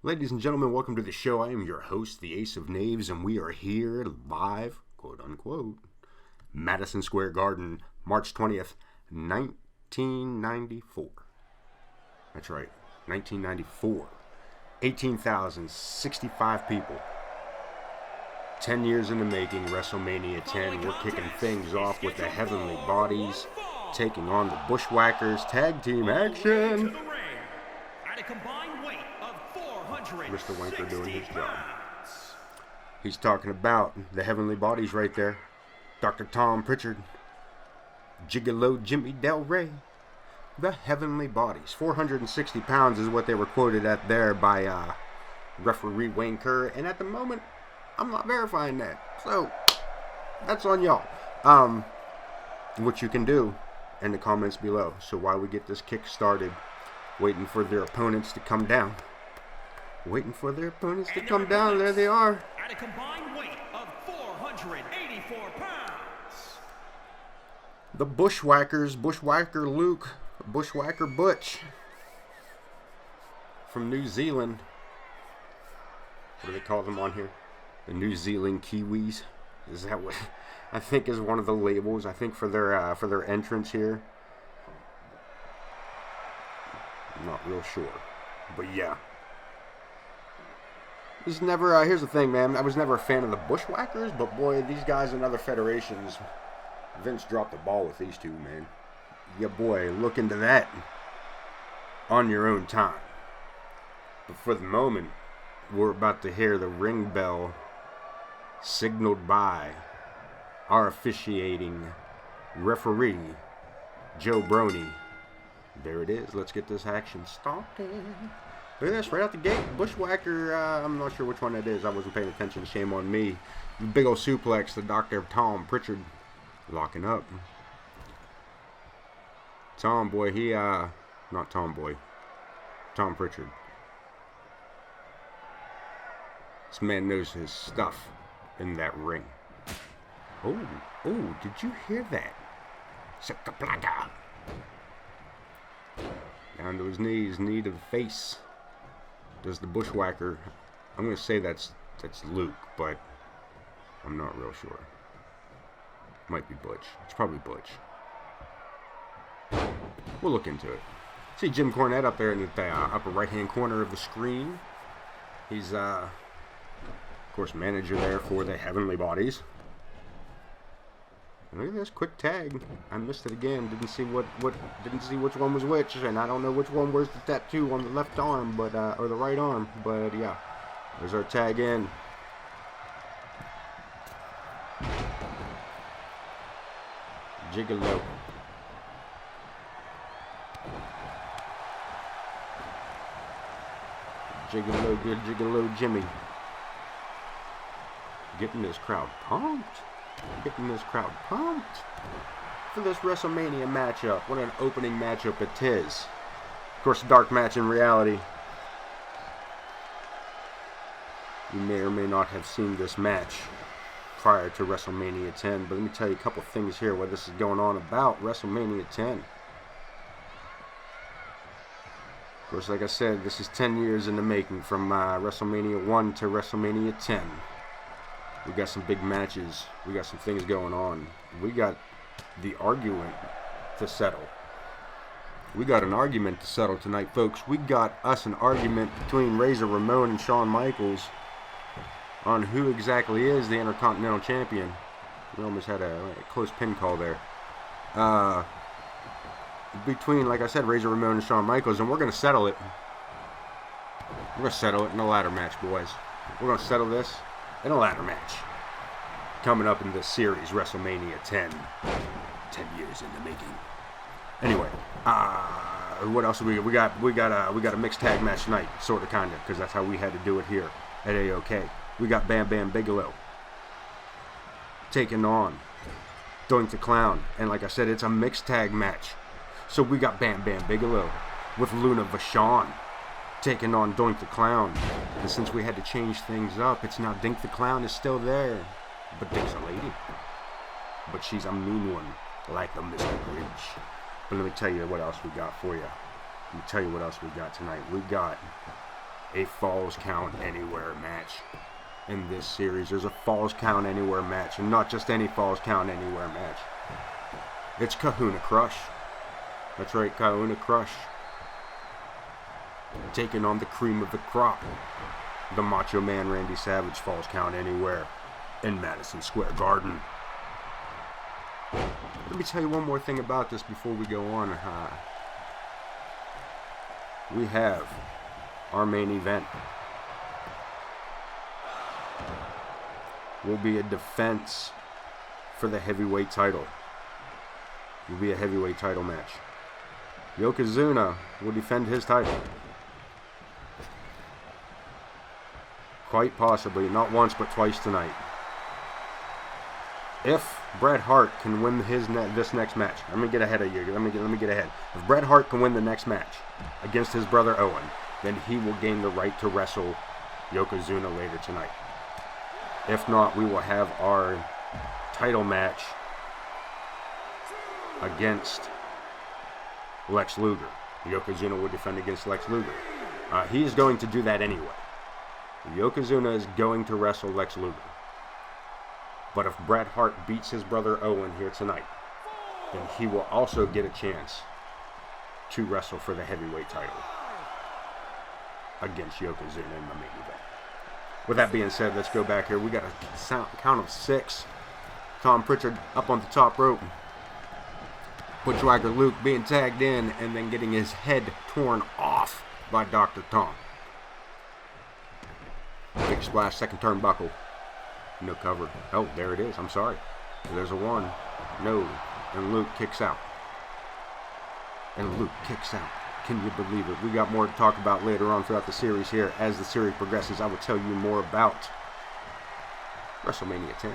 Ladies and gentlemen, welcome to the show. I am your host, the Ace of Knaves, and we are here live, quote unquote, Madison Square Garden, March 20th, 1994. That's right, 1994. 18,065 people. 10 years in the making, WrestleMania 10. We're kicking things off with the Heavenly Bodies taking on the Bushwhackers. Tag team action. Mr. Wanker doing his job. He's talking about the Heavenly Bodies right there. Dr. Tom Pritchard. Bigelow Jimmy Del Rey. The Heavenly Bodies. 460 pounds is what they were quoted at there by referee Wayne Kerr. And at the moment, I'm not verifying that. So, that's on y'all. What you can do in the comments below. So while we get this kick started, waiting for their opponents to come down. Waiting for their opponents to come down. There they are. At a combined weight of 484 pounds. The Bushwhackers, Bushwhacker Luke, Bushwhacker Butch. From New Zealand. What do they call them on here? The New Zealand Kiwis. Is that what I think is one of the labels? I think for their entrance here. I'm not real sure, but yeah. Here's the thing, man. I was never a fan of the Bushwhackers, but boy, these guys in other federations, Vince dropped the ball with these two, man. Yeah, boy, look into that on your own time. But for the moment, we're about to hear the ring bell signaled by our officiating referee, Joe Brony. There it is. Let's get this action started. Look at this, right out the gate. Bushwhacker, I'm not sure which one it is. I wasn't paying attention. Shame on me. Big ol' suplex, the Dr. Tom Pritchard locking up. Tom boy, not Tom boy. Tom Pritchard. This man knows his stuff in that ring. Oh, did you hear that? Shakaplaka. Down to his knees, knee to the face. Does the Bushwhacker. I'm going to say that's Luke, but I'm not real sure. Might be Butch. It's probably Butch. We'll look into it. See Jim Cornette up there in the upper right-hand corner of the screen. He's, of course, manager there for the Heavenly Bodies. Look at this quick tag. I missed it again. Didn't see which one was which, and I don't know which one was the tattoo on the left arm, but or the right arm. But yeah, there's our tag in. Bigelow. Good Bigelow Jimmy. Getting this crowd pumped. Getting this crowd pumped for this WrestleMania matchup. What an opening matchup it is. Of course, a dark match in reality. You may or may not have seen this match prior to WrestleMania 10, but let me tell you a couple things here what this is going on about WrestleMania 10. Of course, like I said, this is 10 years in the making from WrestleMania 1 to WrestleMania 10. We got some big matches. We got some things going on. We got the argument to settle. We got an argument to settle tonight, folks. We got us an argument between Razor Ramon and Shawn Michaels on who exactly is the Intercontinental Champion. We almost had a close pin call there. Between, like I said, Razor Ramon and Shawn Michaels, and we're going to settle it. We're going to settle it in a ladder match, boys. We're going to settle this in a ladder match coming up in this series, WrestleMania 10. 10 years in the making. Anyway, what else we got a mixed tag match tonight, sort of, kind of, because that's how we had to do it here at AOK. We got Bam Bam Bigelow taking on Doink the Clown, and like I said, it's a mixed tag match. So we got Bam Bam Bigelow with Luna Vachon taking on Doink the Clown. And since we had to change things up, it's now Dink the Clown is still there. But Dink's a lady. But she's a mean one, like the Mr. Grinch. But let me tell you what else we got for you. Let me tell you what else we got tonight. We got a Falls Count Anywhere match in this series. There's a Falls Count Anywhere match, and not just any Falls Count Anywhere match. It's Kahuna Crush. That's right, Kahuna Crush. Taking on the cream of the crop, the Macho Man Randy Savage. Falls Count Anywhere in Madison Square Garden. Let me tell you one more thing about this before we go on. We have our main event. Will be a defense for the heavyweight title. Will be a heavyweight title match. Yokozuna will defend his title. Quite possibly, not once but twice tonight. If Bret Hart can win this next match, let me get ahead of you. Let me get ahead. If Bret Hart can win the next match against his brother Owen, then he will gain the right to wrestle Yokozuna later tonight. If not, we will have our title match against Lex Luger. Yokozuna will defend against Lex Luger. He is going to do that anyway. Yokozuna is going to wrestle Lex Luger. But if Bret Hart beats his brother Owen here tonight, then he will also get a chance to wrestle for the heavyweight title against Yokozuna in the main event. With that being said, let's go back here. We got a count of 6. Tom Pritchard up on the top rope. Bushwhacker Luke being tagged in and then getting his head torn off by Dr. Tom. Big splash, second turnbuckle. No cover. Oh, there it is. I'm sorry. There's a 1. No. And Luke kicks out. And Luke kicks out. Can you believe it? We got more to talk about later on throughout the series here. As the series progresses, I will tell you more about WrestleMania 10.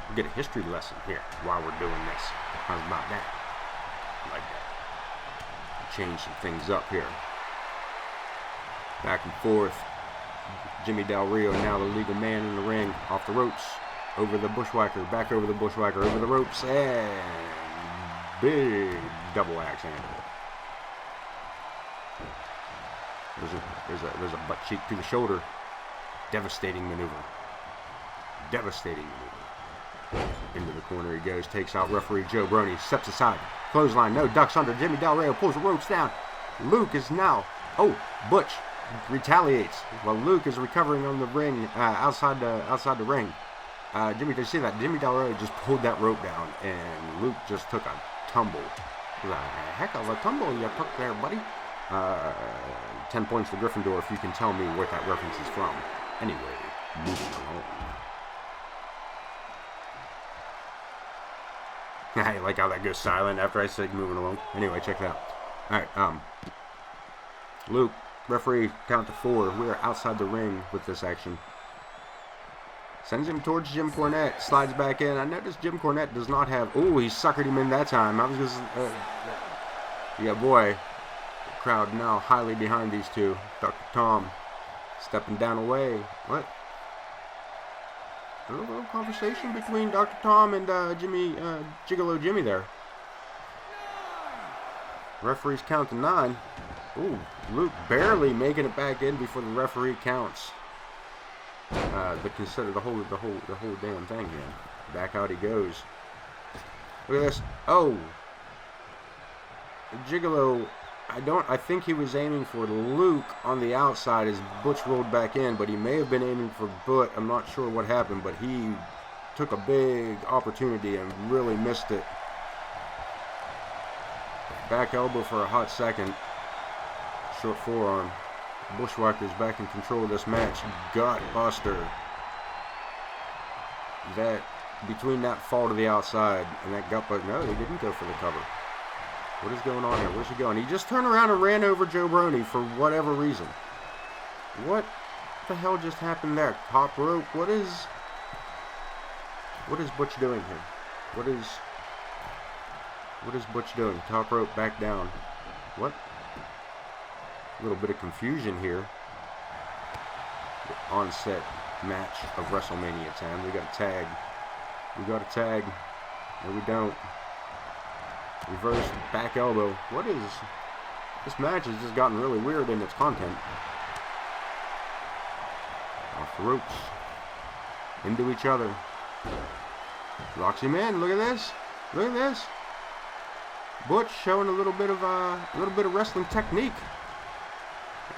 We'll get a history lesson here while we're doing this. How's about that? Like that. Change some things up here. Back and forth. Jimmy Del Rio, now the legal man in the ring, off the ropes, over the Bushwhacker, back over the Bushwhacker, over the ropes, and big double axe handle. There's a butt cheek to the shoulder. Devastating maneuver. Devastating maneuver. Into the corner he goes, takes out referee Joe Brony, steps aside, clothesline, no, ducks under. Jimmy Del Rio pulls the ropes down. Luke is now, Butch retaliates while Luke is recovering on the ring, outside the ring. Jimmy, did you see that? Jimmy Del Rio just pulled that rope down, and Luke just took a tumble. A heck of a tumble you took there, buddy. 10 points to Gryffindor if you can tell me where that reference is from. Anyway, moving along. I like how that goes silent after I say moving along. Anyway, check that out. Alright, Luke, referee, count to 4. We are outside the ring with this action. Sends him towards Jim Cornette. Slides back in. I noticed Jim Cornette does not have... Oh, he suckered him in that time. I was just... yeah, boy. The crowd now highly behind these two. Dr. Tom stepping down away. What? A little conversation between Dr. Tom and Gigolo Jimmy there. Referee's count to 9. Ooh, Luke barely making it back in before the referee counts. Consider the whole damn thing here. Back out he goes. Look at this. Oh, Gigolo. I think he was aiming for Luke on the outside as Butch rolled back in, but he may have been aiming for Butch. I'm not sure what happened, but he took a big opportunity and really missed it. Back elbow for a hot second. Short forearm. Bushwhackers back in control of this match. Gut buster. That between that fall to the outside and that gut buster. No, he didn't go for the cover. What is going on here? Where's he going? He just turned around and ran over Joe Brony for whatever reason. What the hell just happened there? Top rope. What is Butch doing here? What is Butch doing? Top rope back down. What? A little bit of confusion here. The onset match of WrestleMania 10. We got a tag. No, we don't. Reverse back elbow. What is... This match has just gotten really weird in its content. the ropes. Into each other. Locks him in. Look at this. Look at this. Butch showing a little bit of wrestling technique.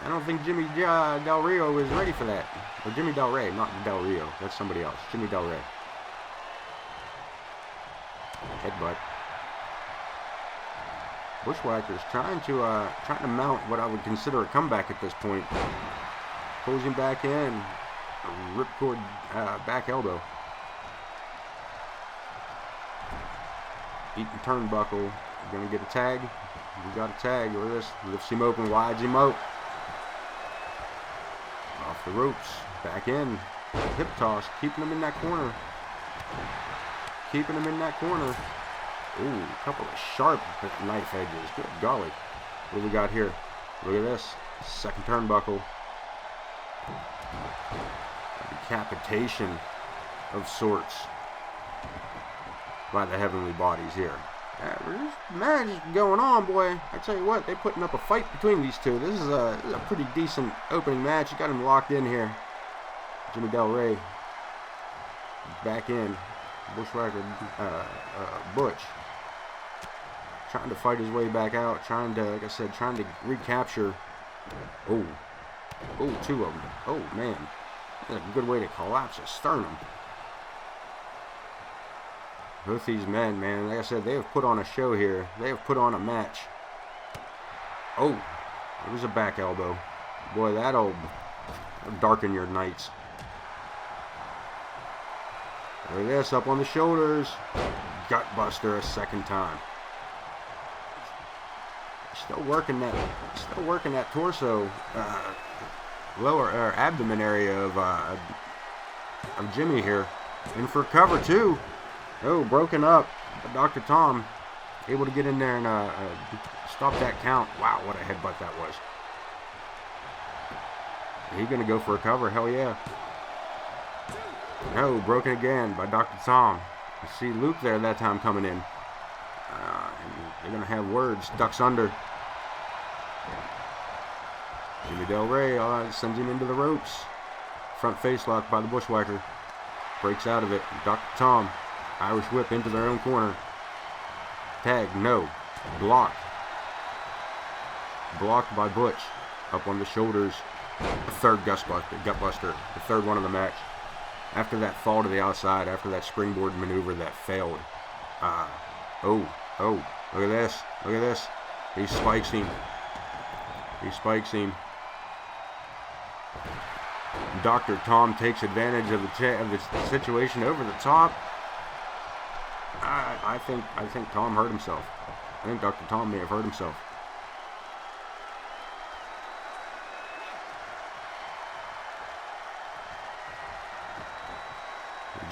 I don't think Jimmy Del Rio is ready for that. Or Jimmy Del Rey, not Del Rio. That's somebody else. Jimmy Del Rey. Headbutt. Bushwhackers trying to mount what I would consider a comeback at this point. Pulls him back in. Ripcord back elbow. Eating turnbuckle. Gonna get a tag. We got a tag. Look at this. Lifts him open, wides him out. Off the ropes. Back in. Hip toss. Keeping him in that corner. Keeping him in that corner. Ooh, a couple of sharp knife edges. Good golly. What do we got here? Look at this. Second turnbuckle. A decapitation of sorts by the heavenly bodies here. There's magic going on, boy. I tell you what, they're putting up a fight between these two. This is a pretty decent opening match. You got him locked in here. Jimmy Del Rey back in. Bushwhacker Butch trying to fight his way back out. Trying to, like I said, trying to recapture. Oh, two of them. Oh man, that's a good way to collapse a sternum. Both these men, man, like I said, they have put on a show here. They have put on a match. Oh, it was a back elbow. Boy, that'll darken your nights. Look at this, up on the shoulders. Gutbuster a second time. Still working that torso, lower or abdomen area of Jimmy here. In for cover too. Oh, broken up. Dr. Tom able to get in there and stop that count. Wow, what a headbutt that was. He gonna go for a cover? Hell yeah. No, broken again by Dr. Tom. You see Luke there that time coming in. They're gonna have words. Ducks under. Jimmy Del Rey sends him into the ropes. Front face lock by the Bushwhacker. Breaks out of it. Dr. Tom. Irish whip into their own corner. Tag, no. Block. Blocked by Butch. Up on the shoulders. The third gutbuster. The third one of the match. After that fall to the outside, after that springboard maneuver that failed. Look at this. Look at this. He spikes him. He spikes him. Dr. Tom takes advantage of the situation over the top. I think Tom hurt himself. I think Dr. Tom may have hurt himself.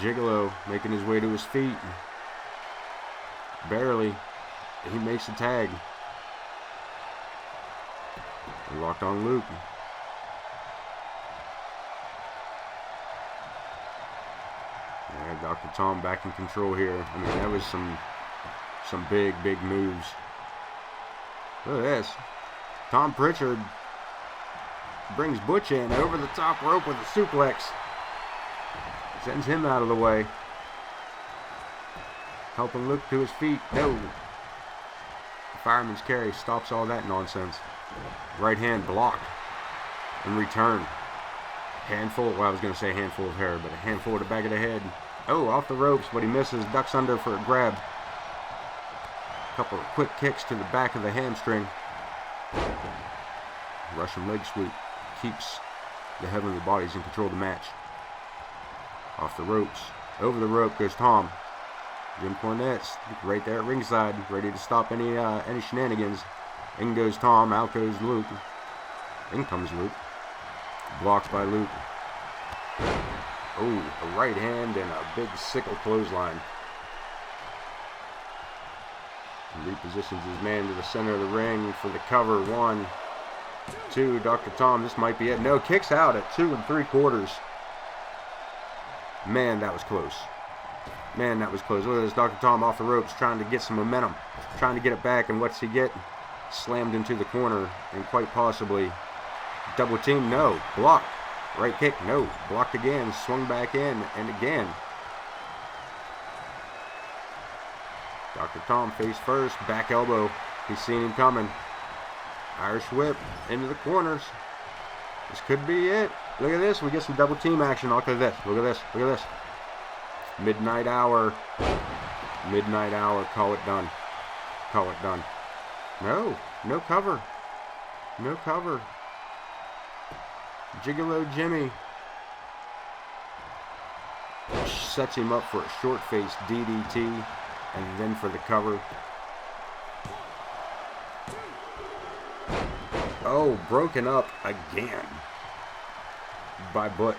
Bigelow making his way to his feet. Barely. He makes the tag. Locked on Luke. Dr. Tom back in control here. I mean, that was some big moves. Look at this. Tom Pritchard brings Butch in over the top rope with a suplex. Sends him out of the way. Helping Luke to his feet. No. The fireman's carry stops all that nonsense. Right hand blocked. In return. Handful, well, I was going to say handful of hair, but a handful of the back of the head. Oh, off the ropes, but he misses. Ducks under for a grab. A couple of quick kicks to the back of the hamstring. Russian leg sweep keeps the heavenly bodies in control of the match. Off the ropes. Over the rope goes Tom. Jim Cornette's right there at ringside, ready to stop any shenanigans. In goes Tom, out goes Luke. In comes Luke. Blocked by Luke. Oh, a right hand and a big sickle clothesline. He repositions his man to the center of the ring for the cover. 1, 2, Dr. Tom, this might be it. No, kicks out at 2 3/4. Man, that was close. Man, that was close. Look at this, Dr. Tom off the ropes, trying to get some momentum. Trying to get it back, and what's he get? Slammed into the corner, and quite possibly double team. No, blocked. Right kick, no. Blocked again, swung back in, and again. Dr. Tom face first, back elbow. He's seen him coming. Irish whip into the corners. This could be it. Look at this. We get some double team action. Look at this. Look at this. Look at this. Midnight hour. Midnight hour. Call it done. Call it done. No. No cover. No cover. Gigolo Jimmy sets him up for a short face DDT and then for the cover. Oh, broken up again by Butch.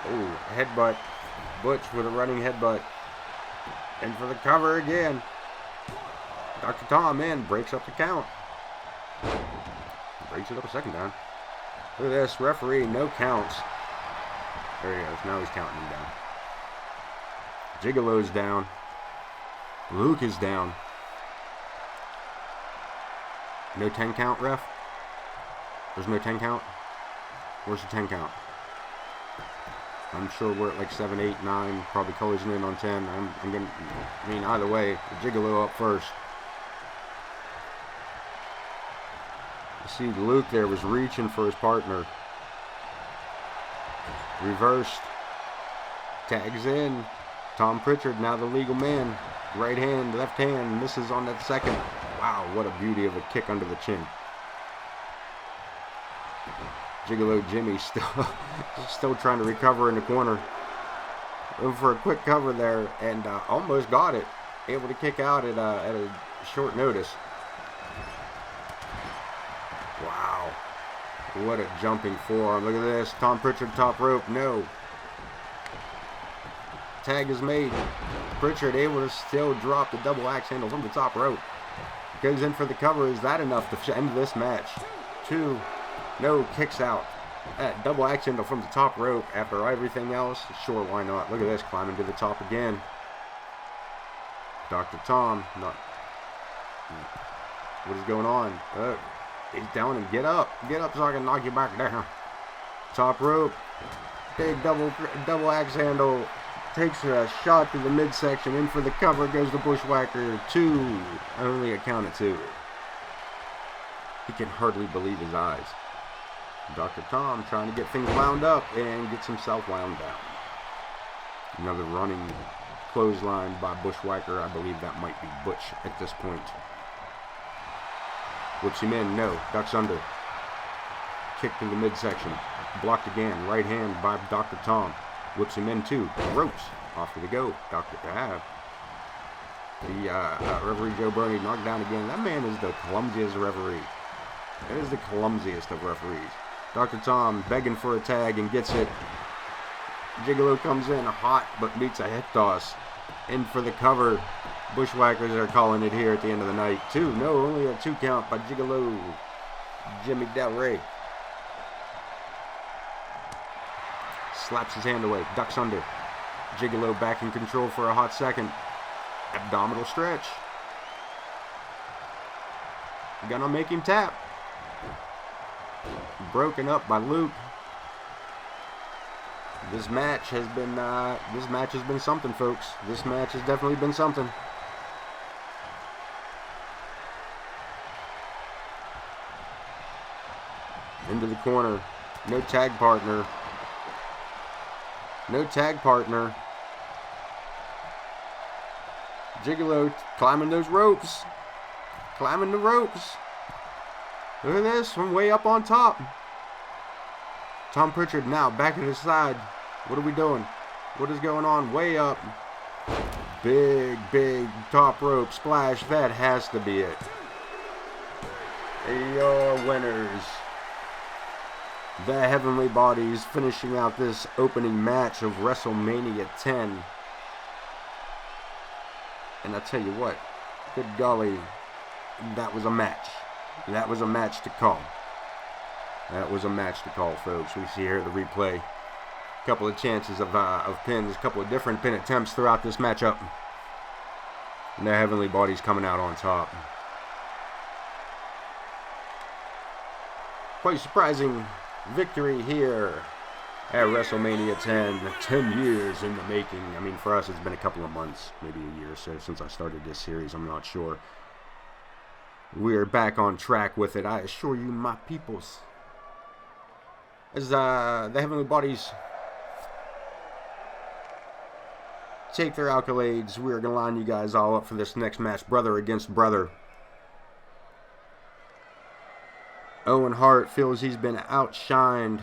Oh, headbutt. Butch with a running headbutt. And for the cover again. Dr. Tom in, breaks up the count. Breaks it up a second time. Look at this, referee, no counts. There he goes, now he's counting him down. Gigolo's down. Luke is down. No 10 count, ref? There's no 10 count? Where's the 10 count? I'm sure we're at like 7, 8, 9, probably collision in on 10. I'm gonna, I mean, either way, Gigolo up first. You see, Luke there was reaching for his partner. Reversed. Tags in. Tom Pritchard, now the legal man. Right hand, left hand, misses on that second. Wow, what a beauty of a kick under the chin. Gigolo Jimmy still trying to recover in the corner. Looking for a quick cover there, and almost got it. Able to kick out at a short notice. Wow. What a jumping forearm. Look at this. Tom Pritchard top rope. No. Tag is made. Pritchard able to still drop the double axe handle from the top rope. Goes in for the cover. Is that enough to end this match? 2. No, kicks out. That double axe handle from the top rope after everything else. Sure, why not? Look at this. Climbing to the top again. Dr. Tom. Not. What is going on? He's down and get up. Get up so I can knock you back down. Top rope. Big double axe handle. Takes a shot to the midsection. In for the cover goes the Bushwhacker. 2. Only a count of 2. He can hardly believe his eyes. Dr. Tom trying to get things wound up and gets himself wound down. Another running clothesline by Bushwhacker. I believe that might be Butch at this point. Whips him in. No. Ducks under. Kick to the midsection. Blocked again. Right hand by Dr. Tom. Whips him in too. Ropes. Off we go. Dr. Referee Joe Burney knocked down again. That man is the clumsiest referee. That is the clumsiest of referees. Dr. Tom begging for a tag and gets it. Gigolo comes in hot but meets a head toss. In for the cover. Bushwhackers are calling it here at the end of the night. 2. No, only a 2 count by Gigolo Jimmy Del Rey. Slaps his hand away. Ducks under. Gigolo back in control for a hot second. Abdominal stretch. Gonna make him tap. Broken up by Luke. This match has been something, folks. This match has definitely been something. Into the corner. No tag partner. No tag partner. Gigolo climbing those ropes. Climbing the ropes. Look at this from way up on top. Tom Pritchard now back at his side. What are we doing? What is going on? Way up. Big top rope splash. That has to be it. Your winners. The Heavenly Bodies finishing out this opening match of WrestleMania 10. And I tell you what, good golly, that was a match. That was a match to call. That was a match to call, folks. We see here the replay. A couple of chances of pins, a couple of different pin attempts throughout this matchup. And the Heavenly Bodies coming out on top. quite surprising victory here at WrestleMania 10. 10 years in the making. I mean, for us, it's been a couple of months, maybe a year or so since I started this series. I'm not sure. We're back on track with it, I assure you, my peoples. As the Heavenly Bodies take their accolades, we're going to line you guys all up for this next match. Brother against brother. Owen Hart feels he's been outshined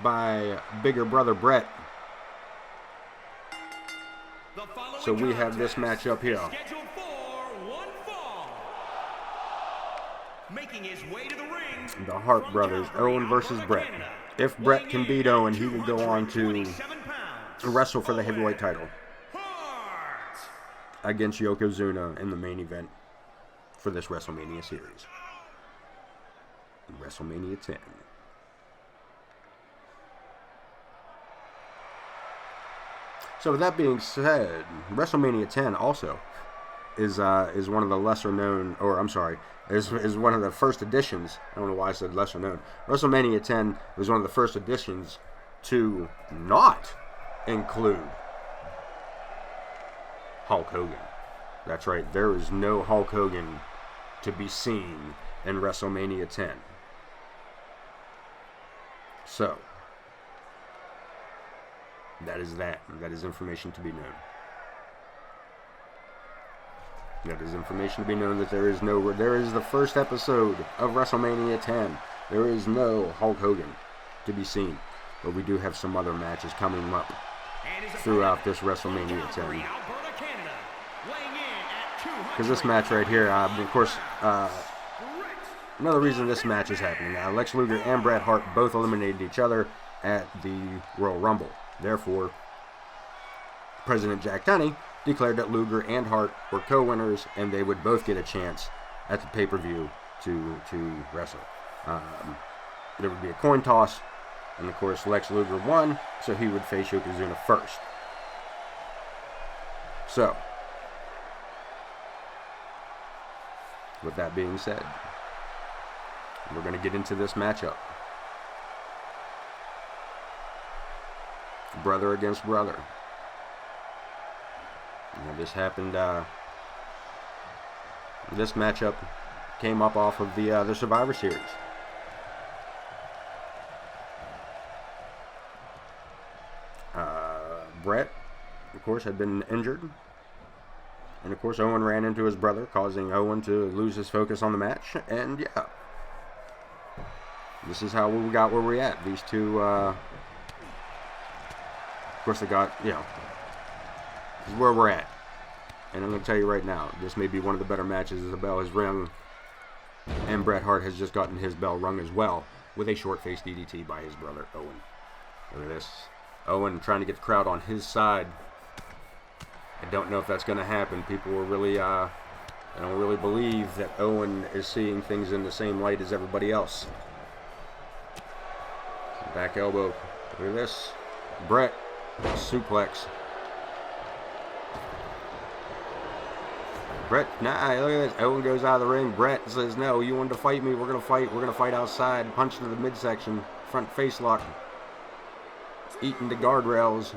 by bigger brother Bret. So we have this matchup here. The Hart brothers, Owen versus Bret. If Bret can beat Owen, he would go on to wrestle for the heavyweight title against Yokozuna in the main event for this WrestleMania series. WrestleMania 10. So with that being said, WrestleMania 10 also is one of the lesser known, or I'm sorry, is one of the first editions. I don't know why I said lesser known. WrestleMania 10 was one of the first editions to not include Hulk Hogan. That's right, there is no Hulk Hogan to be seen in WrestleMania 10. So, that is that. That is information to be known. That is information to be known that there is the first episode of WrestleMania 10. There is no Hulk Hogan to be seen. But we do have some other matches coming up throughout this WrestleMania 10. Because this match right here, of course, another reason this match is happening. Lex Luger and Bret Hart both eliminated each other at the Royal Rumble. Therefore, President Jack Tunney declared that Luger and Hart were co-winners, and they would both get a chance at the pay-per-view to wrestle. There would be a coin toss, and of course Lex Luger won, so he would face Yokozuna first. So, with that being said, we're going to get into this matchup. Brother against brother. Now this happened, this matchup came up off of the Survivor Series. Bret, of course, had been injured. And of course, Owen ran into his brother, causing Owen to lose his focus on the match. And yeah, this is how we got where we're at. These two, of course, they got, you know, this is where we're at. And I'm going to tell you right now, this may be one of the better matches as the bell has rung. And Bret Hart has just gotten his bell rung as well, with a short-faced DDT by his brother, Owen. Look at this. Owen trying to get the crowd on his side. I don't know if that's going to happen. People were really, I don't really believe that Owen is seeing things in the same light as everybody else. Back elbow. Look at this. Bret, suplex. Bret, nah, look at this. Owen goes out of the ring. Bret says, no, you wanted to fight me. We're going to fight. We're going to fight outside. Punch to the midsection. Front face lock. Eating the guardrails.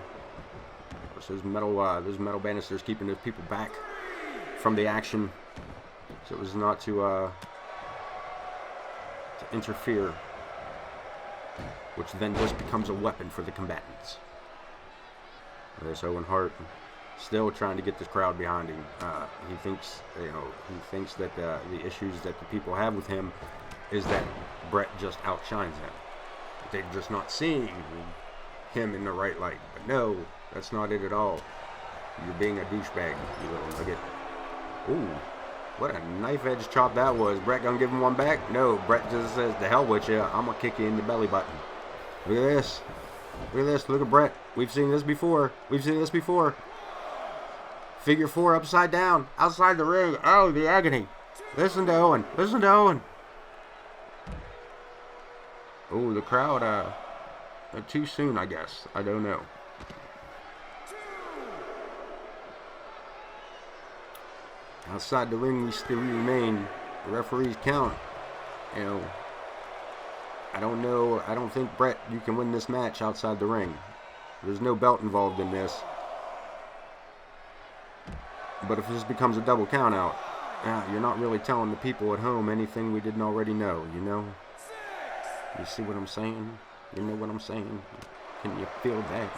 Those metal banisters keeping those people back from the action, so it was not to interfere, which then just becomes a weapon for the combatants. There's Owen Hart still trying to get this crowd behind him. He thinks that the issues that the people have with him is that Bret just outshines them. They're just not seeing him in the right light. But no, that's not it at all. You're being a douchebag, you little nugget. Ooh, what a knife edge chop that was. Bret gonna give him one back? No, Bret just says, the hell with you. I'm gonna kick you in the belly button. Look at this. Look at this. Look at Bret. We've seen this before. We've seen this before. Figure four upside down. Outside the ring. Oh, the agony. Listen to Owen. Listen to Owen. Oh, the crowd, too soon, I guess. I don't know. Outside the ring, we still remain. The referees count. You know, I don't know. I don't think, Bret, you can win this match outside the ring. There's no belt involved in this. But if this becomes a double countout, you're not really telling the people at home anything we didn't already know, you know? You see what I'm saying? You know what I'm saying? Can you feel that?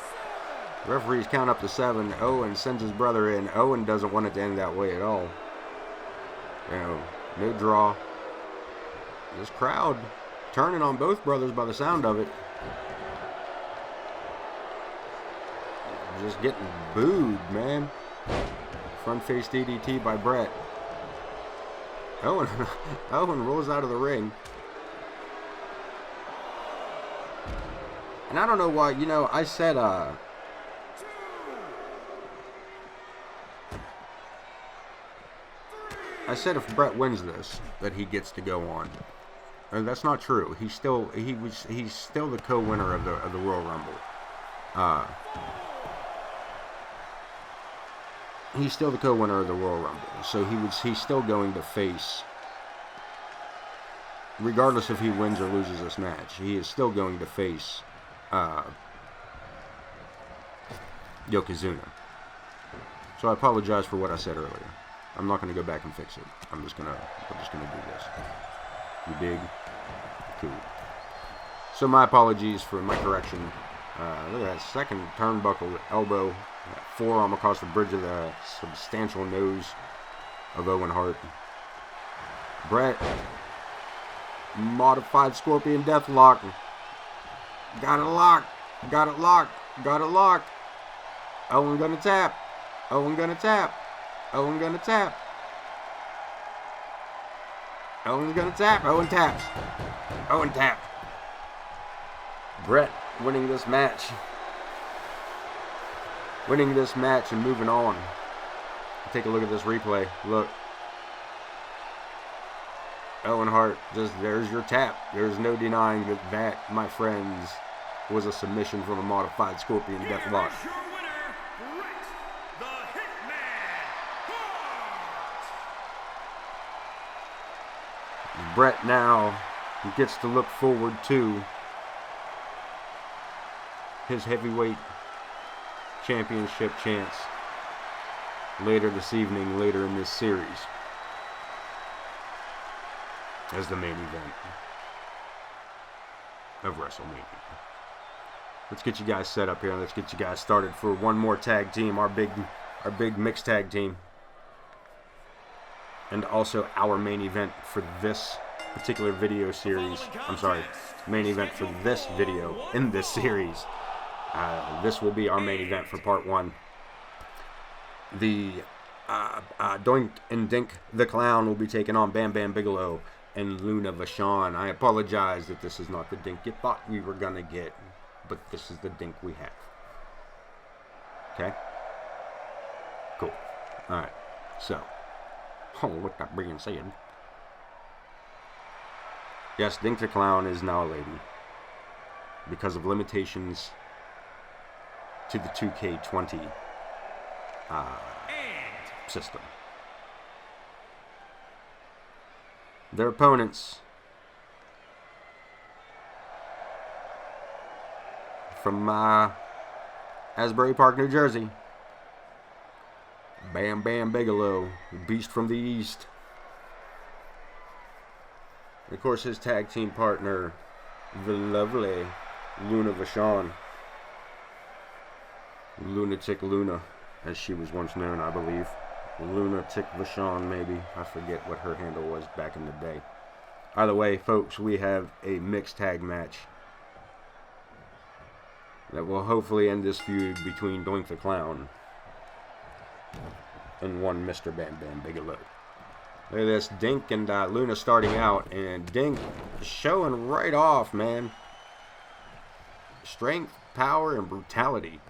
Referees count up to 7. Owen sends his brother in. Owen doesn't want it to end that way at all. You know, no draw. This crowd turning on both brothers by the sound of it. Just getting booed, man. Front face DDT by Bret. Owen rolls out of the ring. And I don't know why, you know, I said if Bret wins this, that he gets to go on. And that's not true. He's still the co-winner of the Royal Rumble. He's still the co-winner of the Royal Rumble, so he's still going to face, regardless if he wins or loses this match, he is still going to face Yokozuna. So I apologize for what I said earlier. I'm not going to go back and fix it. We're just gonna do this. You dig? Cool. So my apologies for my correction. Look at that second turnbuckle elbow. Forearm across the bridge of the substantial nose of Owen Hart. Bret. Modified Scorpion Deathlock. Got it locked. Got it locked. Got it locked. Owen gonna tap. Owen gonna tap. Owen gonna tap. Owen's gonna tap. Owen taps. Owen tap. Bret winning this match. Winning this match and moving on. Take a look at this replay. Look. Owen Hart, there's your tap. There's no denying that, my friends, was a submission from a modified Scorpion Deathlock. Bret now gets to look forward to his heavyweight championship chance later this evening, later in this series, as the main event of WrestleMania. Let's get you guys set up here and let's get you guys started for one more tag team, our big mixed tag team, and also our main event for this particular video series. I'm sorry, main event for this video in this series. This will be our main event for part 1. The Doink and Dink the Clown will be taking on Bam Bam Bigelow and Luna Vachon. I apologize that this is not the Dink you thought we were going to get, but this is the Dink we have. Okay? Cool. Alright. So, with that being said, yes, Dink the Clown is now a lady because of limitations to the 2K20 system. Their opponents from Asbury Park, New Jersey, Bam Bam Bigelow, Beast from the East. And of course, his tag team partner, the lovely Luna Vachon. Lunatic Luna, as she was once known, I believe. Lunatic Vachon, maybe. I forget what her handle was back in the day. Either way, folks, we have a mixed tag match that will hopefully end this feud between Doink the Clown and one Mr. Bam Bam Bigelow. Look at this, Dink and Luna starting out, and Dink showing right off, man. Strength, power, and brutality.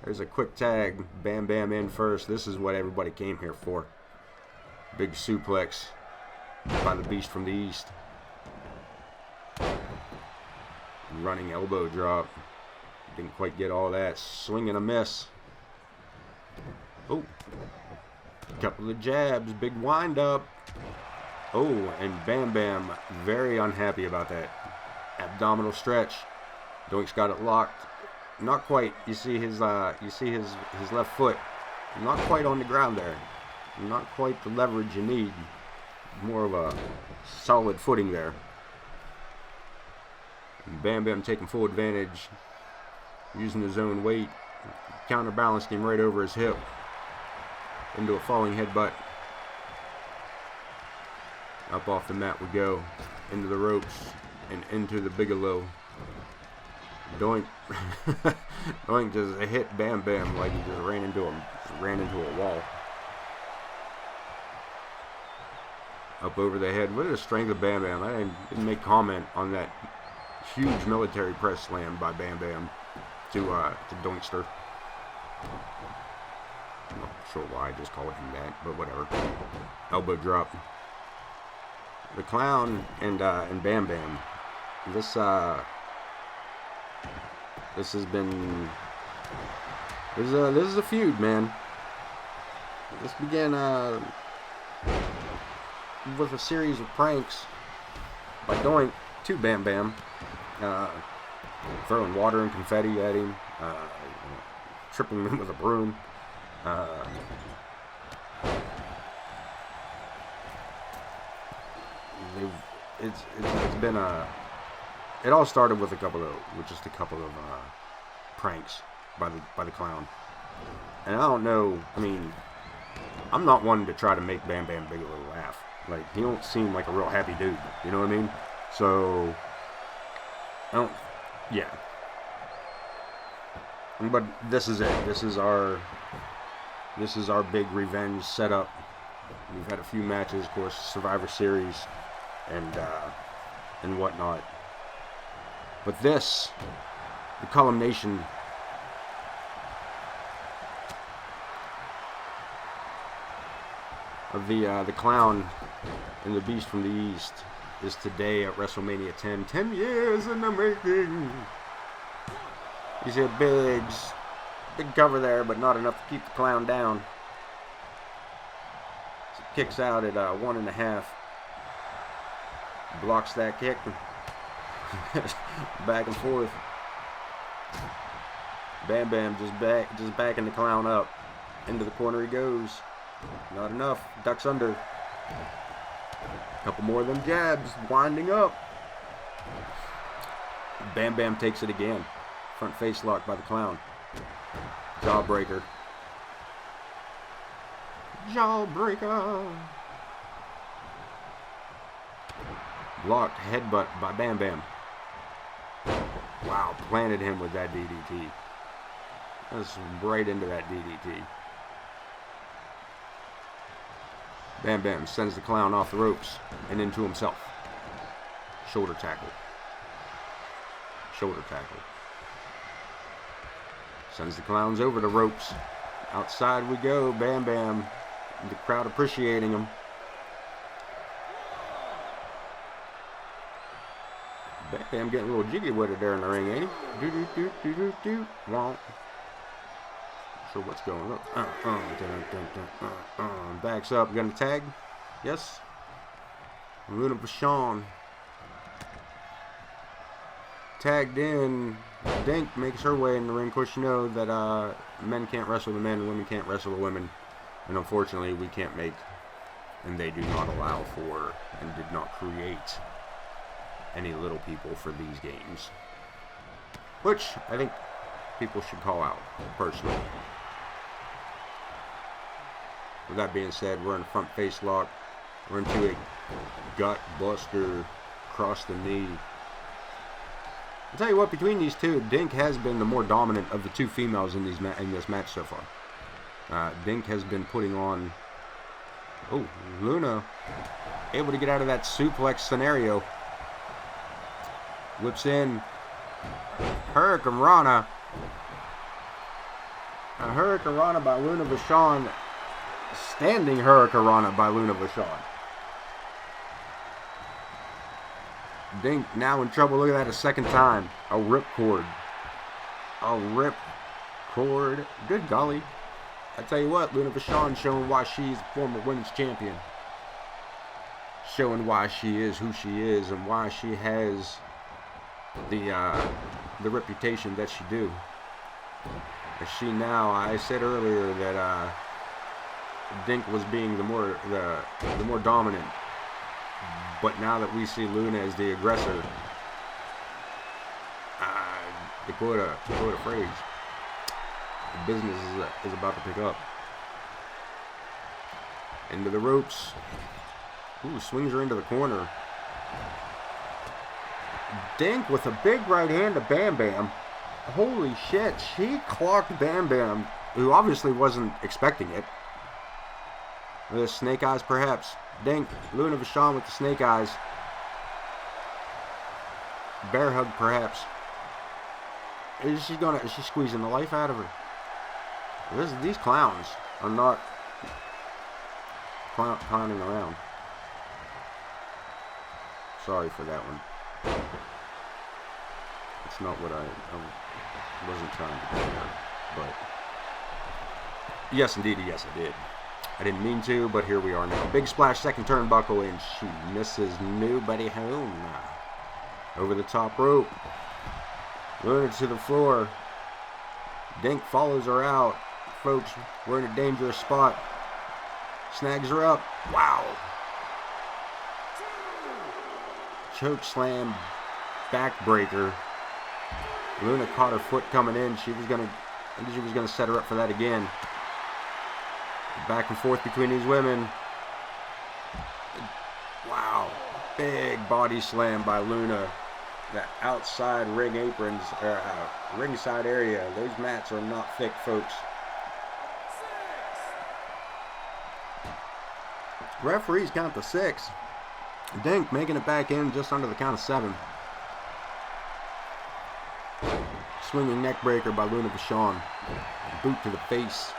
There's a quick tag. Bam Bam in first. This is what everybody came here for. Big suplex by the Beast from the East. Running elbow drop. Didn't quite get all that. Swing and a miss. Oh. Couple of jabs. Big wind up. Oh, and Bam Bam very unhappy about that. Abdominal stretch. Doink's got it locked. Not quite. You see his left foot. Not quite on the ground there. Not quite the leverage you need. More of a solid footing there. And Bam Bam taking full advantage. Using his own weight. Counterbalanced him right over his hip. Into a falling headbutt. Up off the mat we go. Into the ropes. And into the Bigelow. Doink. Doink just hit Bam Bam like he just ran into a wall. Up over the head. Look at the strength of Bam Bam. I didn't make comment on that huge military press slam by Bam Bam to Doinkster. I'm not sure why I just called him that, but whatever. Elbow drop. The Clown and Bam Bam. This has been. This is a feud, man. This began with a series of pranks by Doink to Bam Bam, throwing water and confetti at him, tripping him with a broom. It's been a. It all started with just a couple of pranks by the Clown, and I don't know. I mean, I'm not one to try to make Bam Bam Bigelow laugh. Like, he don't seem like a real happy dude. You know what I mean? So, I don't. Yeah. But this is it. This is our big revenge setup. We've had a few matches, of course, Survivor Series, and whatnot. But this, the culmination of the Clown and the Beast from the East is today at WrestleMania 10. 10 years in the making. You see a big cover there, but not enough to keep the Clown down. So kicks out at 1.5. Blocks that kick. Back and forth. Bam Bam just backing the Clown up. Into the corner he goes. Not enough. Ducks under. Couple more of them jabs. Winding up. Bam Bam takes it again. Front face lock by the Clown. Jawbreaker. Jawbreaker. Blocked headbutt by Bam Bam. Wow, planted him with that DDT. That's right into that DDT. Bam Bam sends the Clown off the ropes and into himself. Shoulder tackle. Shoulder tackle. Sends the Clowns over the ropes. Outside we go. Bam Bam. The crowd appreciating him. Bam Bam getting a little jiggy with it there in the ring, ain't he? Do. Won't. Sure what's going on. Backs up. Gonna tag. Yes. Luna Vachon. Tagged in. Dink makes her way in the ring. Of course, you know that men can't wrestle the men and women can't wrestle the women. And unfortunately, we can't make, and they do not allow for, and did not create any little people for these games. Which I think people should call out, personally. With that being said, we're in front face lock. We're into a gut buster across the knee. I'll tell you what, between these two, Dink has been the more dominant of the two females in this match so far. Dink has been putting on... Oh, Luna able to get out of that suplex scenario. Whips in. Hurricane Rana. A Hurricane Rana by Luna Vachon. Standing Hurricane Rana by Luna Vachon. Dink now in trouble. Look at that a second time. A ripcord. A ripcord. Good golly. I tell you what, Luna Vachon showing why she's a former women's champion. Showing why she is who she is and why she has the reputation that she do. As she now, I said earlier that Dink was being the more dominant, but now that we see Luna as the aggressor, the quote phrase, the business is about to pick up. Into the ropes. Ooh, swings her into the corner. Dink with a big right hand to Bam Bam. Holy shit, she clocked Bam Bam, who obviously wasn't expecting it. The snake eyes, perhaps. Dink, Luna Vachon with the snake eyes. Bear hug, perhaps. Is she squeezing the life out of her? These clowns are not clowning around. Sorry for that one. It's not what I wasn't trying to do there, but yes, indeed, yes, I did. I didn't mean to, but here we are now. Big splash, second turnbuckle, and she misses nobody home. Over the top rope. Luna to the floor. Dink follows her out. Folks, we're in a dangerous spot. Snags her up. Wow. Choke slam, backbreaker. Luna caught her foot coming in. She was gonna set her up for that again. Back and forth between these women. Wow. Big body slam by Luna. The outside ring aprons, ringside area. Those mats are not thick, folks. Referees count to 6. Dink making it back in just under the count of 7. Swinging neck breaker by Luna Vachon. Boot to the face.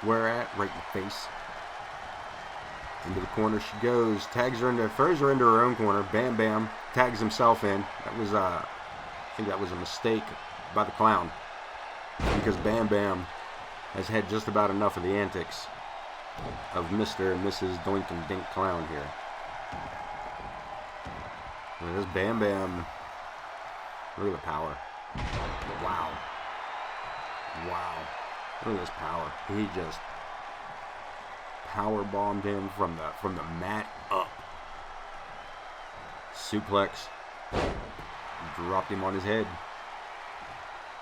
Where at? Right in the face. Into the corner she goes. Throws her into her own corner. Bam Bam tags himself in. That was I think that was a mistake by the clown, because Bam Bam has had just about enough of the antics of Mr. and Mrs. Doink and Dink Clown here. Look at this Bam Bam. Look at the power. Wow. Wow. Look at this power. He just power bombed him from the mat up. Suplex. Dropped him on his head.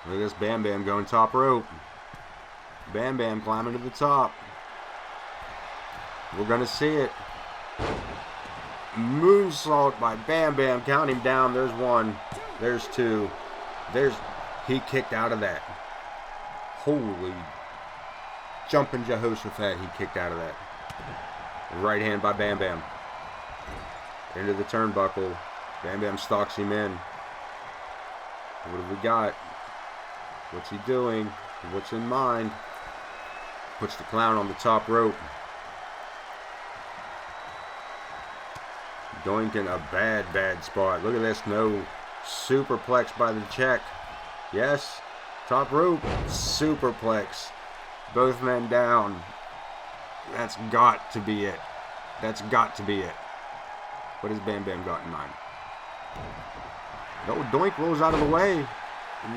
Look at this Bam Bam going top rope. Bam Bam climbing to the top. We're gonna see it. Moonsault by Bam Bam. Count him down. There's 1. There's 2. He kicked out of that. Holy jumping Jehoshaphat, he kicked out of that. Right hand by Bam Bam. Into the turnbuckle. Bam Bam stalks him in. What have we got? What's he doing? What's in mind? Puts the clown on the top rope. Doink in a bad spot. Look at this. No superplex by the check. Yes. Top rope. Superplex. Both men down. That's got to be it. That's got to be it. What has Bam Bam got in mind? No, Doink rolls out of the way.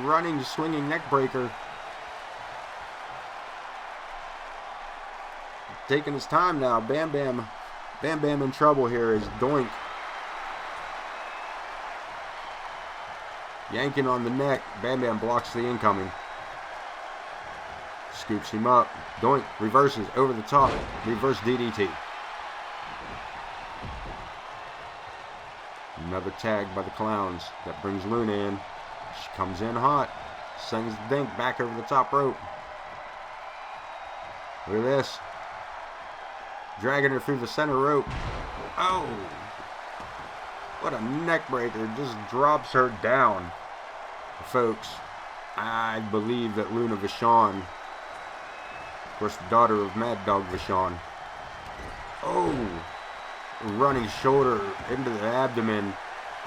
Running, swinging neck breaker. Taking his time now. Bam Bam in trouble here is Doink. Yanking on the neck. Bam Bam blocks the incoming. Scoops him up. Doink reverses over the top. Reverse DDT. Another tag by the clowns. That brings Luna in. She comes in hot. Sends Dink back over the top rope. Look at this. Dragging her through the center rope. Oh! What a neck breaker. Just drops her down. Folks, I believe that Luna Vachon, of course the daughter of Mad Dog Vachon. Oh! Running shoulder into the abdomen,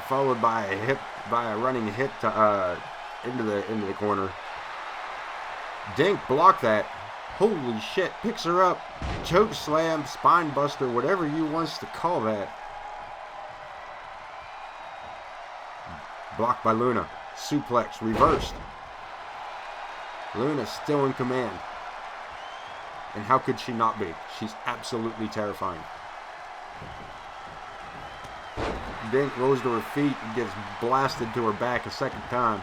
followed by a running hit to into the corner. Dink blocked that. Holy shit! Picks her up, choke slam, spine buster, whatever you wants to call that. Blocked by Luna. Suplex reversed. Luna still in command. And how could she not be? She's absolutely terrifying. Dink rose to her feet and gets blasted to her back a second time.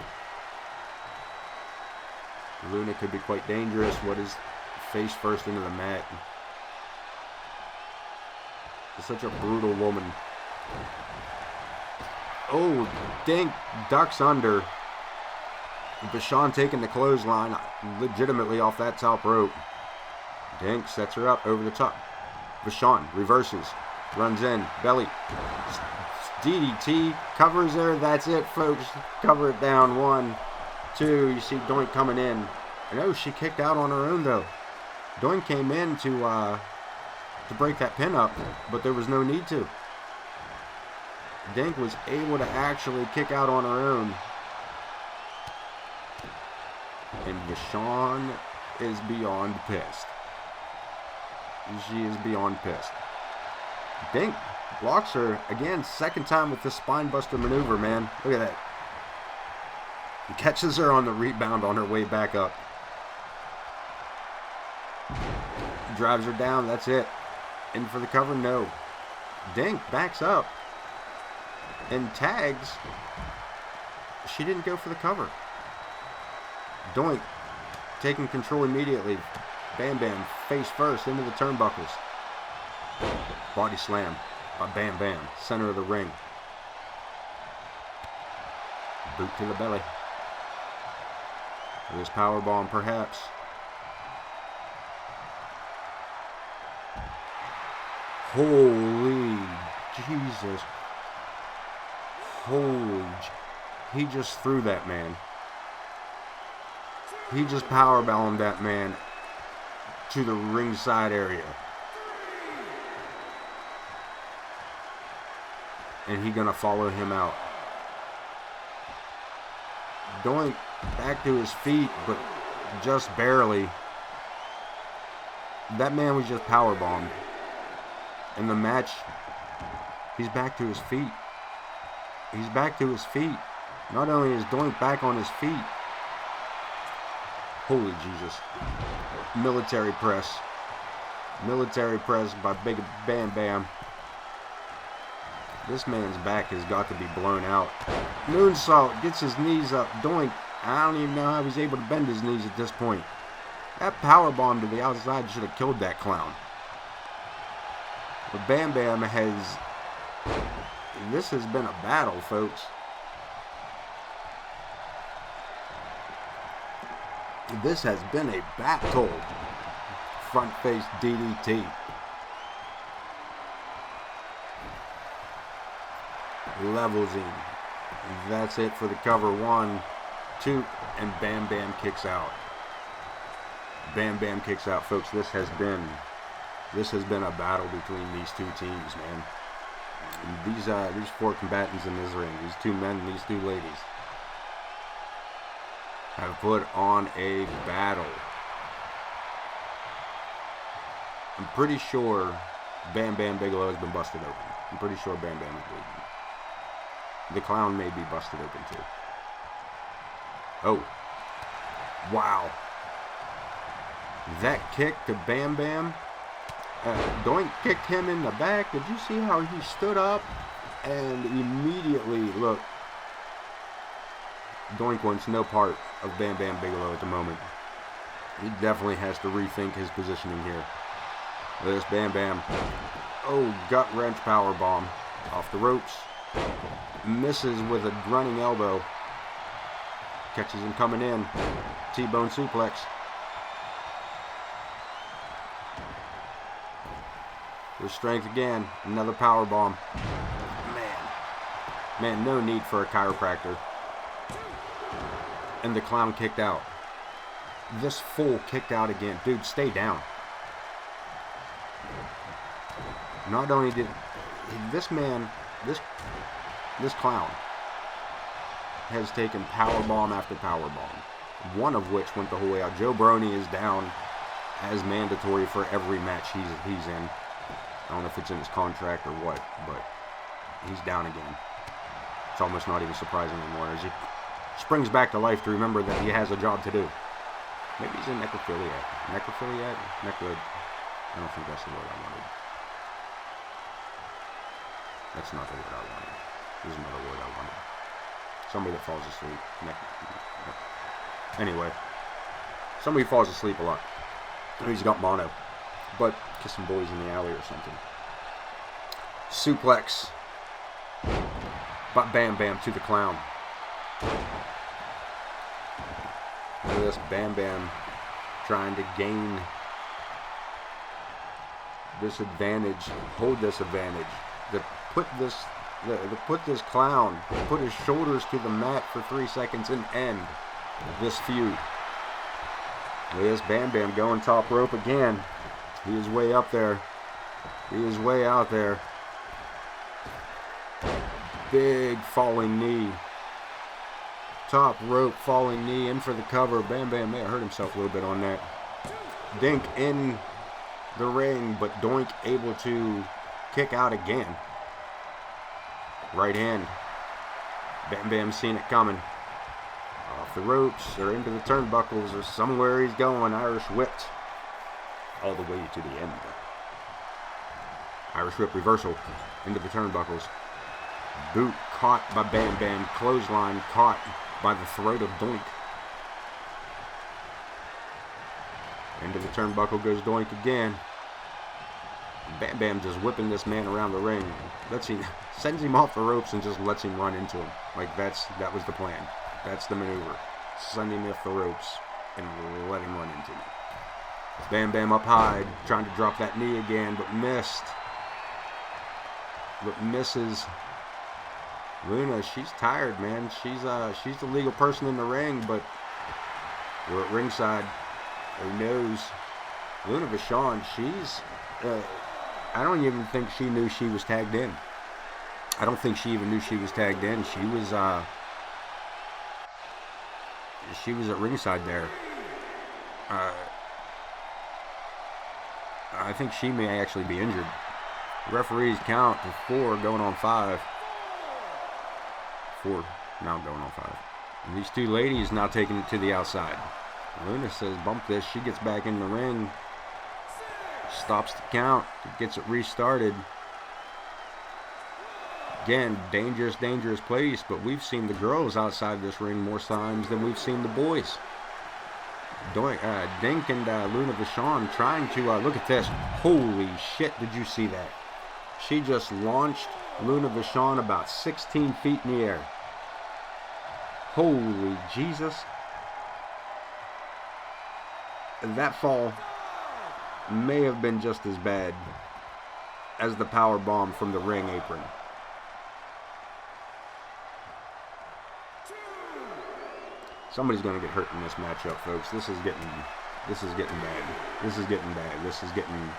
Luna could be quite dangerous. What is face first into the mat? She's such a brutal woman. Oh, Dink ducks under. Vachon taking the clothesline legitimately off that top rope. Dink sets her up over the top. Vachon reverses. Runs in. Belly. DDT. Covers her. That's it, folks. Cover it down. 1, 2. You see Doink coming in. No, she kicked out on her own, though. Doink came in to break that pin up, but there was no need to. Dink was able to actually kick out on her own. And Vachon is beyond pissed. She is beyond pissed. Dink blocks her again, second time with this spinebuster maneuver, man. Look at that. He catches her on the rebound on her way back up. Drives her down, that's it. In for the cover, no. Dink backs up and tags. She didn't go for the cover. Doink taking control immediately. Bam Bam face first into the turnbuckles. Body slam by Bam Bam, center of the ring. Boot to the belly. This power bomb perhaps. Holy Jesus. Holy. He just threw that man. He just powerbombed that man to the ringside area. And he gonna follow him out. Doink back to his feet, but just barely. That man was just powerbombed. In the match, he's back to his feet. He's back to his feet. Not only is Doink back on his feet. Holy Jesus. Military press. Military press by Big Bam Bam. This man's back has got to be blown out. Moonsault gets his knees up. Doink, I don't even know how he's able to bend his knees at this point. That powerbomb to the outside should have killed that clown. But Bam Bam has... This has been a battle, folks. This has been a battle. Front face DDT. Levels him. That's it for the cover. 1, 2, and Bam Bam kicks out. Bam Bam kicks out, folks. This has been a battle between these two teams, man. And these 4 combatants in this ring, these 2 men and these 2 ladies, have put on a battle. I'm pretty sure Bam Bam Bigelow has been busted open. I'm pretty sure Bam Bam is bleeding. The clown may be busted open too. Oh. Wow. That kick to Bam Bam. Doink kicked him in the back. Did you see how he stood up and immediately, look, Doink wants no part of Bam Bam Bigelow at the moment. He definitely has to rethink his positioning here. There's Bam Bam. Oh, gut wrench power bomb off the ropes. Misses with a running elbow. Catches him coming in. T-bone suplex. With strength again. Another power bomb. Man, no need for a chiropractor. And the clown kicked out. This fool kicked out again. Dude, stay down. Not only did this man, this clown has taken powerbomb after powerbomb, one of which went the whole way out. Joe Brony is down as mandatory for every match he's in. I don't know if it's in his contract or what, but he's down again. It's almost not even surprising anymore as he springs back to life to remember that he has a job to do. Maybe he's a necrophiliac. Necrophiliac? I don't think that's the word I wanted. That's not the word I wanted. There's another word I wanted. Somebody that falls asleep. Anyway. Somebody falls asleep a lot. He's got mono. But kissing boys in the alley or something. Suplex. But Bam Bam to the clown. Look at this Bam Bam trying to gain this advantage, hold this advantage, to put this clown, put his shoulders to the mat for 3 seconds and end this feud. Look at this Bam Bam going top rope again. He is way up there. He is way out there. Big falling knee. Top rope falling knee in for the cover. Bam Bam may have hurt himself a little bit on that. Dink in the ring, but Doink able to kick out again. Right hand. Bam Bam seeing it coming. Off the ropes or into the turnbuckles or somewhere he's going. Irish whipped all the way to the end. Irish whip reversal into the turnbuckles. Boot caught by Bam Bam. Clothesline caught by the throat of Doink. Into the turnbuckle goes Doink again. Bam Bam just whipping this man around the ring. Sends him off the ropes and just lets him run into him. Like that was the plan. That's the maneuver. Send him off the ropes and let him run into him. Bam Bam up high, trying to drop that knee again, but missed. But misses. Luna, she's tired, man. She's the legal person in the ring, but we're at ringside. Who knows? Luna Vachon, she's... I don't even think she knew she was tagged in. I don't think she even knew she was tagged in. She was at ringside there. I think she may actually be injured. The referees count to 4 going on 5. 4 now going on 5. And these two ladies now taking it to the outside. Luna says bump this. She gets back in the ring. Stops the count. Gets it restarted. Again, dangerous, dangerous place. But we've seen the girls outside this ring more times than we've seen the boys. Dink and Luna Vachon trying to... look at this. Holy shit, did you see that? She just launched Luna Vachon about 16 feet in the air. Holy Jesus. That fall may have been just as bad as the power bomb from the ring apron. Somebody's going to get hurt in this matchup, folks. This is getting bad. This is getting bad. This is getting...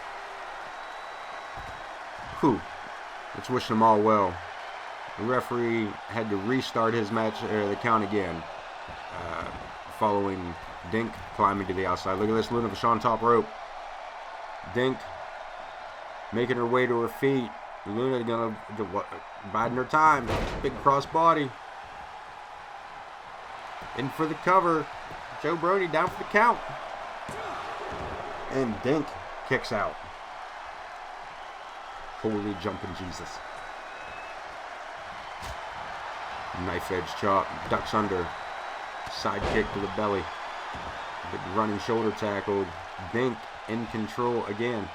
Whew. Let's wish them all well. The referee had to restart his match, the count again, following Dink climbing to the outside. Look at this, Luna Vachon top rope. Dink making her way to her feet. Luna gonna biding her time. Big cross body. In for the cover. Joe Brody down for the count. And Dink kicks out. Holy jumping Jesus. Knife edge chop. Ducks under. Side kick to the belly. Big running shoulder tackle. Dink in control again.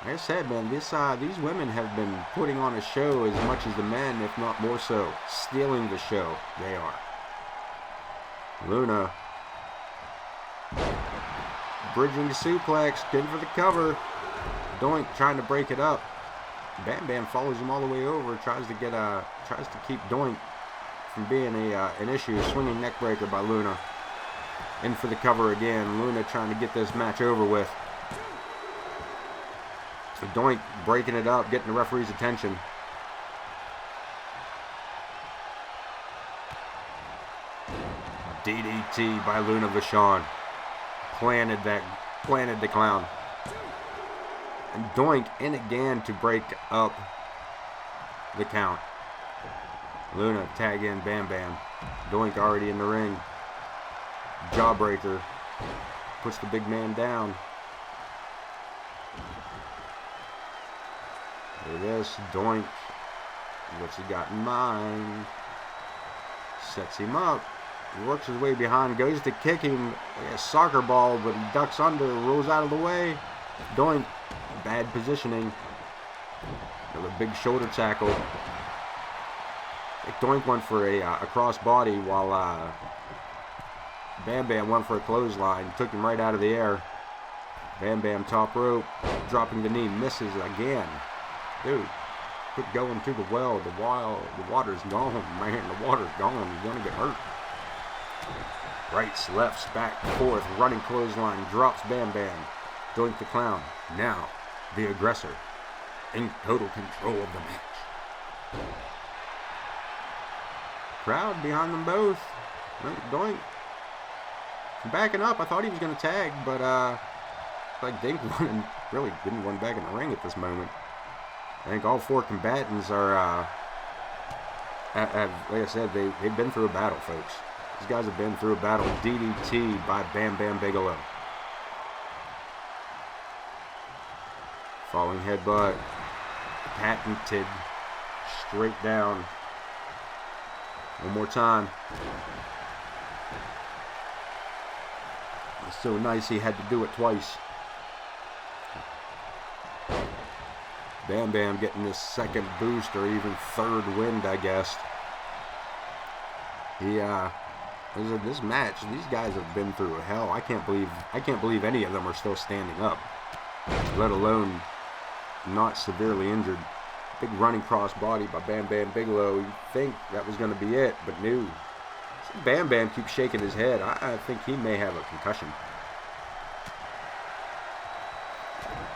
Like I said, man, these women have been putting on a show as much as the men, if not more so. Stealing the show. They are. Luna. Bridging the suplex. Getting for the cover. Doink trying to break it up. Bam Bam follows him all the way over. Tries to keep Doink from being an issue. Swinging neck breaker by Luna. In for the cover again. Luna trying to get this match over with. So Doink breaking it up, getting the referee's attention. DDT by Luna Vachon. Planted the clown. And Doink in again to break up the count. Luna tag in Bam Bam. Doink already in the ring. Jawbreaker. Puts the big man down. Look at this. Doink. What's he got in mind? Sets him up. He works his way behind. Goes to kick him like a soccer ball, but he ducks under. Rolls out of the way. Doink. Bad positioning. With a big shoulder tackle. Doink went for a cross body while Bam Bam went for a clothesline. Took him right out of the air. Bam Bam top rope. Dropping the knee. Misses again. Dude, quit going to the well. The water's gone, man. The water's gone. You're going to get hurt. Rights, lefts, back, forth. Running clothesline. Drops Bam Bam. Doink the Clown. Now, the aggressor. In total control of the match. Crowd behind them both. Doink. Backing up. I thought he was going to tag, but like Dink really didn't want back in the ring at this moment. I think all four combatants are, like I said, they've been through a battle, folks. These guys have been through a battle. DDT by Bam Bam Bigelow. Falling headbutt. Patented. Straight down. One more time. It's so nice he had to do it twice. Bam Bam getting this second boost or even third wind, I guess. This match, these guys have been through hell. I can't believe any of them are still standing up, let alone not severely injured. Big running cross body by Bam Bam Bigelow. You'd think that was going to be it, but no. Bam Bam keeps shaking his head. I think he may have a concussion.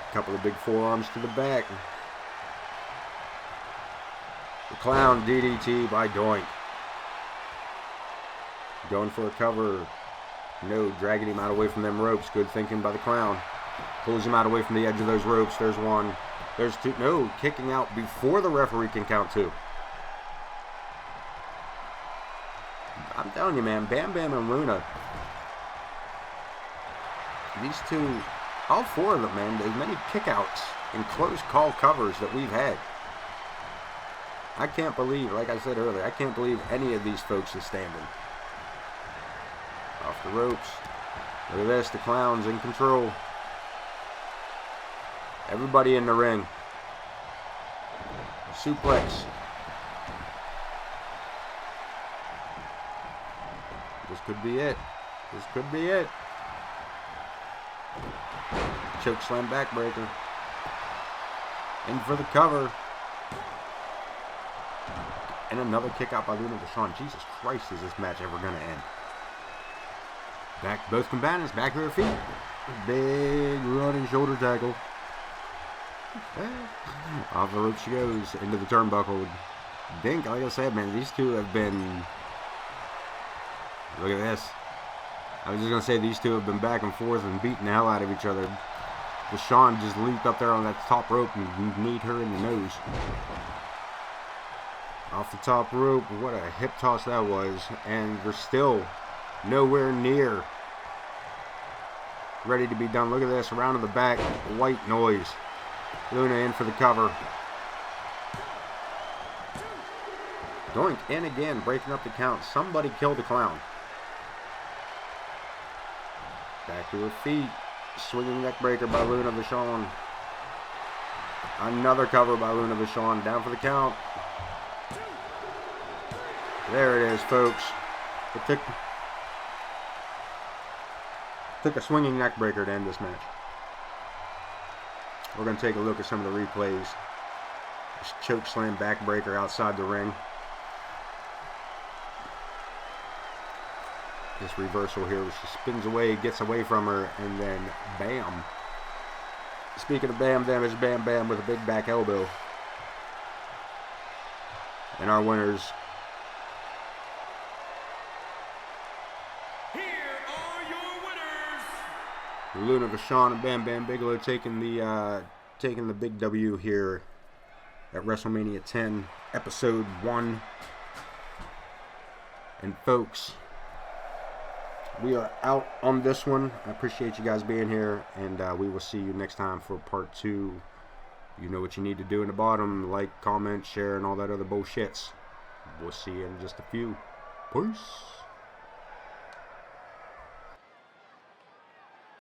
A couple of big forearms to the back. The Clown DDT by Doink. Going for a cover. No, dragging him out away from them ropes. Good thinking by the Clown. Pulls him out away from the edge of those ropes. There's one. There's two. No, kicking out before the referee can count two. I'm telling you, man, Bam Bam and Luna. These two, all four of them, man, as many kickouts and close call covers that we've had. I can't believe, like I said earlier, I can't believe any of these folks is standing. Off the ropes. Look at this, the Clown's in control. Everybody in the ring. Suplex. This could be it. This could be it. Choke slam backbreaker. In for the cover. And another kick out by Luna Vachon. Jesus Christ, is this match ever going to end? Back, both combatants back to their feet. Big running shoulder tackle. Off the rope she goes into the turnbuckle. Dink, like I said, man, these two have been. Look at this. I was just going to say these two have been back and forth and beating the hell out of each other. Vachon just leaped up there on that top rope and kneed her in the nose. Off the top rope, what a hip toss that was. And we're still nowhere near ready to be done. Look at this, around to the back, white noise. Luna in for the cover. Doink in again, breaking up the count. Somebody kill the Clown. Back to her feet. Swinging neck breaker by Luna Vachon. Another cover by Luna Vachon. Down for the count. There it is, folks. It took a swinging neck breaker to end this match. We're going to take a look at some of the replays. This choke slam backbreaker outside the ring. This reversal here, where she spins away, gets away from her, and then bam. Speaking of Bam Bam, is Bam Bam with a big back elbow. And our winners. Here are your winners. Luna Vachon and Bam Bam Bigelow taking the big W here at WrestleMania 10, Episode 1. And folks, we are out on this one. I appreciate you guys being here, and we will see you next time for part 2. You know what you need to do in the bottom. Like, comment, share, and all that other bullshits. We'll see you in just a few. Peace.